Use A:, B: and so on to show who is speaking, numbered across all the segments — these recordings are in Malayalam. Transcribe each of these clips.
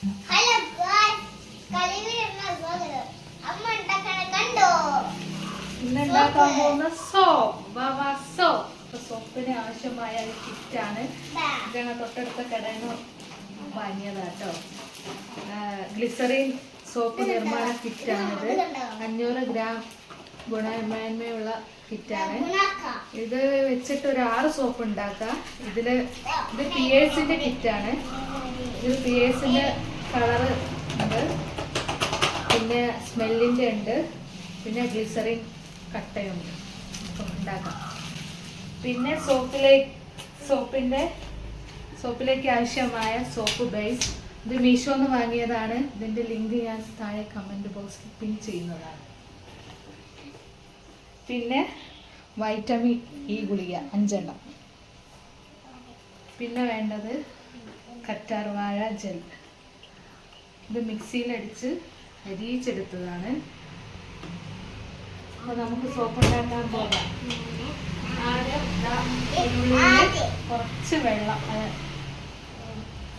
A: ഹലോ ഗായ്സ്, കളിവിരുന്ന സ്വാഗതം. അമ്മ ഉണ്ടാക്കണ കണ്ടോ?
B: ഇന്ന് ഉണ്ടാക്കാൻ പോകുന്ന സോപ്പ്. സോപ്പിന് ആവശ്യമായ ഒരു കിറ്റാണ്. ഇതാണ് തൊട്ടടുത്ത കടയിൽ നിന്ന് വാങ്ങിയതാട്ടോ. ഗ്ലിസറിൻ സോപ്പ് നിർമ്മാണ കിറ്റാണിത്. 500 ഗ്രാം ഗുണമേന്മയുള്ള കിറ്റാണ്. ഇത് വെച്ചിട്ട് ഒരു 6 സോപ്പ് ഉണ്ടാക്കാം. ഇത് പിയേഴ്സിന്റെ കിറ്റാണ്. ഇത് പിയേഴ്സിന്റെ കളറ് ഉണ്ട്, പിന്നെ സ്മെല്ലിന്റെ ഉണ്ട്, പിന്നെ ഗ്ലിസറിൻ കട്ടയുണ്ട്. അപ്പം ഉണ്ടാക്കാം. പിന്നെ സോപ്പിലേക്ക് ആവശ്യമായ സോപ്പ് ബേസ്. ഇത് മീഷോന്ന് വാങ്ങിയതാണ്. ഇതിന്റെ ലിങ്ക് ഞാൻ താഴെ കമന്റ് ബോക്സിൽ പിൻ ചെയ്യുന്നതാണ്. പിന്നെ വൈറ്റമിൻ ഇ ഗുളിക 5 എണ്ണം. പിന്നെ വേണ്ടത് കറ്റാർവാഴ ജെൽ. ഇത് മിക്സിയിലടിച്ച് അരിയിച്ചെടുത്തതാണ്. അപ്പോൾ നമുക്ക് സോപ്പ് ഉണ്ടാക്കാൻ പോകാം. ആദ്യം കുറച്ച് വെള്ളം,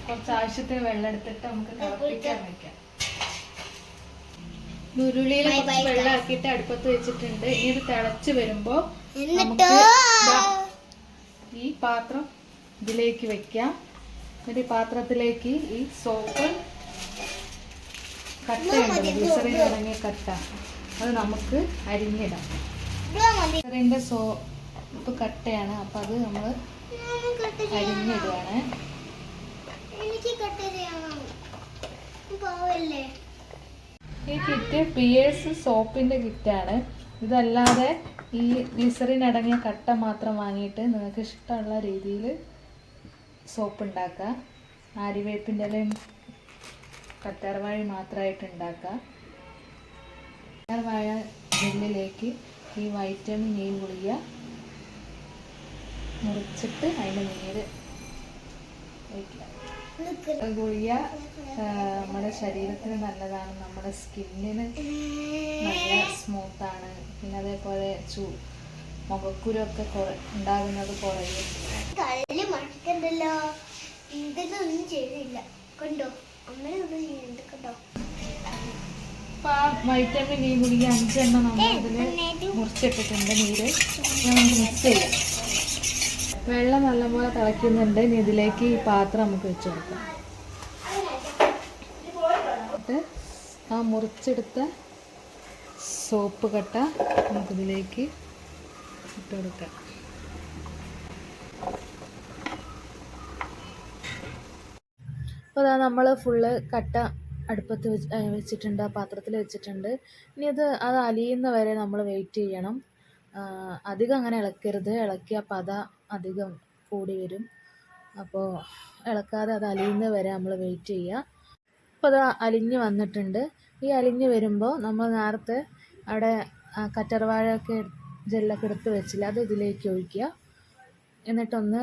B: കുറച്ച് ആവശ്യത്തിന് വെള്ളം എടുത്തിട്ട് നമുക്ക് തിളപ്പിക്കാൻ വെക്കാം. ഉരുളിയിൽ കുറച്ച് വെള്ളം ആക്കിയിട്ട് അടുപ്പത്ത് വെച്ചിട്ടുണ്ട്. ഇനി ഇത് തിളച്ച് വരുമ്പോൾ നമുക്ക് ഈ പാത്രം ഇതിലേക്ക് വെക്കാം. എന്നിട്ട് ഈ പാത്രത്തിലേക്ക് ഈ സോപ്പ് കട്ടയുണ്ട്, ഗ്ലിസറിൻ അടങ്ങിയ കട്ട, അത് നമുക്ക് അരിഞ്ഞിടാം. ഗ്ലിസറിൻ്റെ സോപ്പ് കട്ടയാണ്, അപ്പം അത് നമ്മൾ അരിഞ്ഞിടുകയാണ്. ഈ കിറ്റ് പിയേഴ്സ് സോപ്പിൻ്റെ കിറ്റാണ്. ഇതല്ലാതെ ഈ ഗ്ലിസറിൻ അടങ്ങിയ കട്ട മാത്രം വാങ്ങിയിട്ട് നിങ്ങൾക്ക് ഇഷ്ടമുള്ള രീതിയിൽ സോപ്പ് ഉണ്ടാക്കാം. ആര്യവേപ്പിൻ്റെ ഇലയും കറ്റാർവാഴ മാത്രമായിട്ട് ഉണ്ടാക്കാം. കറ്റാർവാഴ ജെല്ലിലേക്ക് ഈ വൈറ്റമിൻ ഇ ഗുളിക മുറിച്ചിട്ട് അതിൻ്റെ നീര് വയ്ക്കുക. ഗുളിക നമ്മുടെ ശരീരത്തിന് നല്ലതാണ്, നമ്മുടെ സ്കിന്നിന് നല്ല സ്മൂത്താണ്. പിന്നെ അതേപോലെ മുഖക്കുരൊക്കെ ഉണ്ടാകുന്നത് കുറയും.
A: ഇതൊന്നും ചെയ്തില്ല കണ്ടോ, അമ്മയൊന്നും ചെയ്യുന്നുണ്ട് കണ്ടോ.
B: അപ്പൊ ആ വൈറ്റമിൻ ഇ ഗുളിക 5 എണ്ണം നമ്മൾ ഇതിൽ മുറിച്ചിട്ടിട്ടുണ്ട്. നീര് നമുക്ക് മിക്സ് ചെയ്യാം. വെള്ളം നല്ലപോലെ തിളയ്ക്കുന്നുണ്ട്. ഇനി ഇതിലേക്ക് ഈ പാത്രം നമുക്ക് വെച്ച് കൊടുക്കാം. എന്നിട്ട് ആ മുറിച്ചെടുത്ത സോപ്പ് കട്ട നമുക്കിതിലേക്ക് ഇട്ട് കൊടുക്കാം. അപ്പോൾ അതാ നമ്മൾ ഫുള്ള് കട്ട അടുപ്പത്ത് വെച്ചിട്ടുണ്ട്, ആ പാത്രത്തിൽ വെച്ചിട്ടുണ്ട്. ഇനി അത് അലിയുന്ന വരെ നമ്മൾ വെയിറ്റ് ചെയ്യണം. അധികം അങ്ങനെ ഇളക്കരുത്, ഇളക്കിയ പത അധികം കൂടി വരും. അപ്പോൾ ഇളക്കാതെ അത് അലിയുന്ന വരെ നമ്മൾ വെയിറ്റ് ചെയ്യുക. അപ്പോൾ അത് അലിഞ്ഞ് വന്നിട്ടുണ്ട്. ഈ അലിഞ്ഞ് വരുമ്പോൾ നമ്മൾ നേരത്തെ അവിടെ കറ്റാർവാഴയൊക്കെ ജെല്ലൊക്കെ എടുത്ത് വെച്ചില്ല, അത് ഇതിലേക്ക് ഒഴിക്കുക. എന്നിട്ടൊന്ന്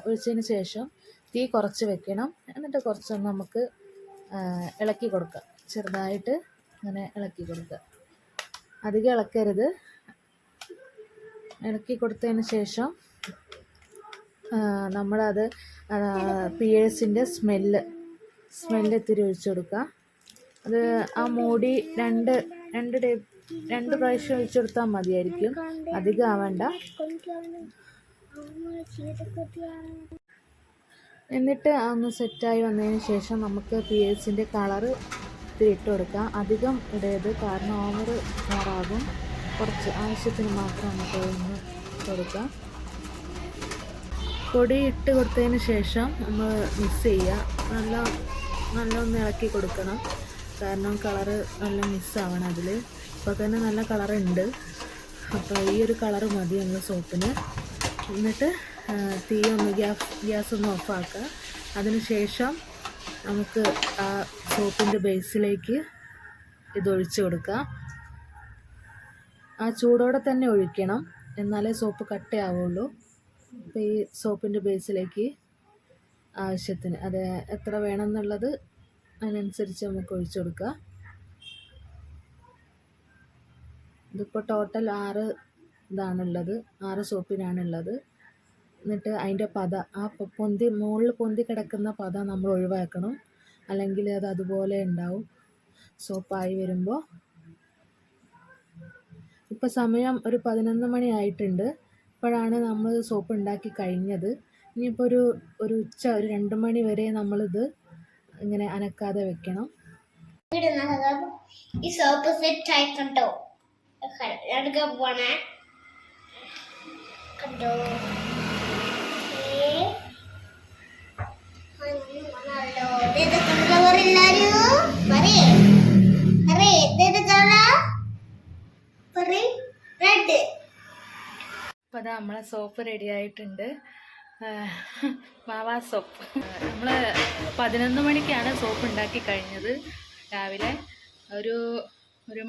B: ഒഴിച്ചതിന് ശേഷം തീ കുറച്ച് വെക്കണം. എന്നിട്ട് കുറച്ചൊന്ന് നമുക്ക് ഇളക്കി കൊടുക്കുക. ചെറുതായിട്ട് അങ്ങനെ ഇളക്കി കൊടുക്കുക, അധികം ഇളക്കരുത്. ഇളക്കി കൊടുത്തതിന് ശേഷം നമ്മളത് പിയേഴ്സിൻ്റെ സ്മെല്ല് ഇത്തിരി ഒഴിച്ചു കൊടുക്കുക. അത് ആ മൂടി രണ്ട് പ്രാവശ്യം ഒഴിച്ചു കൊടുത്താൽ മതിയായിരിക്കും, അധികം ആവണ്ട. എന്നിട്ട് ഒന്ന് സെറ്റായി വന്നതിന് ശേഷം നമുക്ക് പിയേഴ്സിൻ്റെ കളറ് ഇത്തിരി ഇട്ട് കൊടുക്കാം. അധികം ഇടരുത്, കാരണം ഓവർ കളറാകും. കുറച്ച് ആവശ്യത്തിന് മാത്രം നമുക്ക് ഒന്ന് കൊടുക്കാം. പൊടി ഇട്ട് കൊടുത്തതിന് ശേഷം നമ്മൾ മിക്സ് ചെയ്യുക. നല്ലൊന്ന് ഇളക്കി കൊടുക്കണം, കാരണം കളറ് നല്ല മിക്സാവണം അതിൽ. ഇപ്പോൾ തന്നെ നല്ല കളറുണ്ട്. അപ്പോൾ ഈ ഒരു കളറ് മതി നമ്മൾ സോപ്പിന്. എന്നിട്ട് തീ ഒന്ന് ഗ്യാസ് ഒന്ന് ഓഫാക്കുക. അതിന് ശേഷം നമുക്ക് ആ സോപ്പിൻ്റെ ബേസിലേക്ക് ഇതൊഴിച്ച് കൊടുക്കുക. ആ ചൂടോടെ തന്നെ ഒഴിക്കണം, എന്നാലേ സോപ്പ് കട്ടയാവുള്ളൂ. അപ്പോൾ ഈ സോപ്പിൻ്റെ ബേസിലേക്ക് ആവശ്യത്തിന് അത് എത്ര വേണമെന്നുള്ളത് അതിനനുസരിച്ച് നമുക്ക് ഒഴിച്ചു കൊടുക്കുക. ഇതിപ്പോൾ ടോട്ടൽ 6 ഇതാണുള്ളത്, 6 സോപ്പിനാണുള്ളത്. എന്നിട്ട് അതിൻ്റെ പത, ആ മുകളിൽ പൊന്തി കിടക്കുന്ന പത നമ്മൾ ഒഴിവാക്കണം. അല്ലെങ്കിൽ അത് അതുപോലെ ഉണ്ടാവും സോപ്പായി വരുമ്പോൾ. ഇപ്പോൾ സമയം ഒരു 11 മണി ആയിട്ടുണ്ട്. ഇപ്പോഴാണ് നമ്മൾ സോപ്പ് ഉണ്ടാക്കി കഴിഞ്ഞത്. ഇനിയിപ്പോൾ ഒരു ഉച്ച ഒരു 2 മണി വരെ നമ്മളിത് ഇങ്ങനെ അനക്കാതെ വെക്കണം.
A: ഈ സോപ്പ് സെറ്റ് ആയി കണ്ടോ? എടുക്കാൻ പോണേ കണ്ടോ?
B: അപ്പോൾ അതാ നമ്മളെ സോപ്പ് റെഡി ആയിട്ടുണ്ട്. മാവാ സോപ്പ്. നമ്മൾ 11 മണിക്കാണ് സോപ്പ് ഉണ്ടാക്കി കഴിഞ്ഞത്. രാവിലെ ഒരു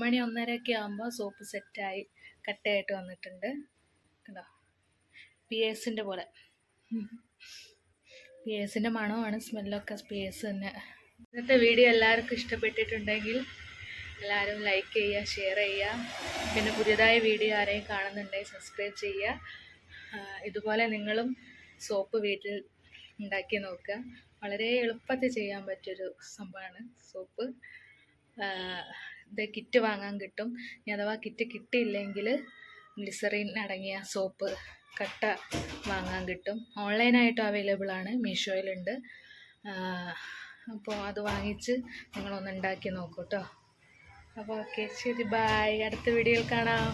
B: മണി 1:30 ആകുമ്പോൾ സോപ്പ് സെറ്റായി കട്ടയായിട്ട് വന്നിട്ടുണ്ട്. കണ്ടോ, പിയേഴ്സിൻ്റെ പോലെ. പിയേഴ്സിൻ്റെ മണമാണ്, സ്മെല്ലൊക്കെ പിയേഴ്സ് തന്നെ. ഇന്നത്തെ വീഡിയോ എല്ലാവർക്കും ഇഷ്ടപ്പെട്ടിട്ടുണ്ടെങ്കിൽ എല്ലാവരും ലൈക്ക് ചെയ്യുക, ഷെയർ ചെയ്യുക. പിന്നെ പുതിയതായ വീഡിയോ ആരെയും കാണുന്നുണ്ടെങ്കിൽ സബ്സ്ക്രൈബ് ചെയ്യുക. ഇതുപോലെ നിങ്ങളും സോപ്പ് വീട്ടിൽ ഉണ്ടാക്കി നോക്കുക. വളരെ എളുപ്പത്തിൽ ചെയ്യാൻ പറ്റിയൊരു സംഭവമാണ് സോപ്പ്. ഇത് കിറ്റ് വാങ്ങാൻ കിട്ടും. ഇനി അഥവാ കിറ്റ് കിട്ടിയില്ലെങ്കിൽ ഗ്ലിസറിൻ അടങ്ങിയ സോപ്പ് കട്ട വാങ്ങാൻ കിട്ടും. ഓൺലൈനായിട്ടും അവൈലബിൾ ആണ്, മീഷോയിലുണ്ട്. അപ്പോൾ അത് വാങ്ങിച്ച് നിങ്ങളൊന്ന് ഉണ്ടാക്കി നോക്കൂ കേട്ടോ. അപ്പോൾ ഓക്കെ, ശരി, ബൈ. അടുത്ത വീഡിയോയിൽ കാണാം.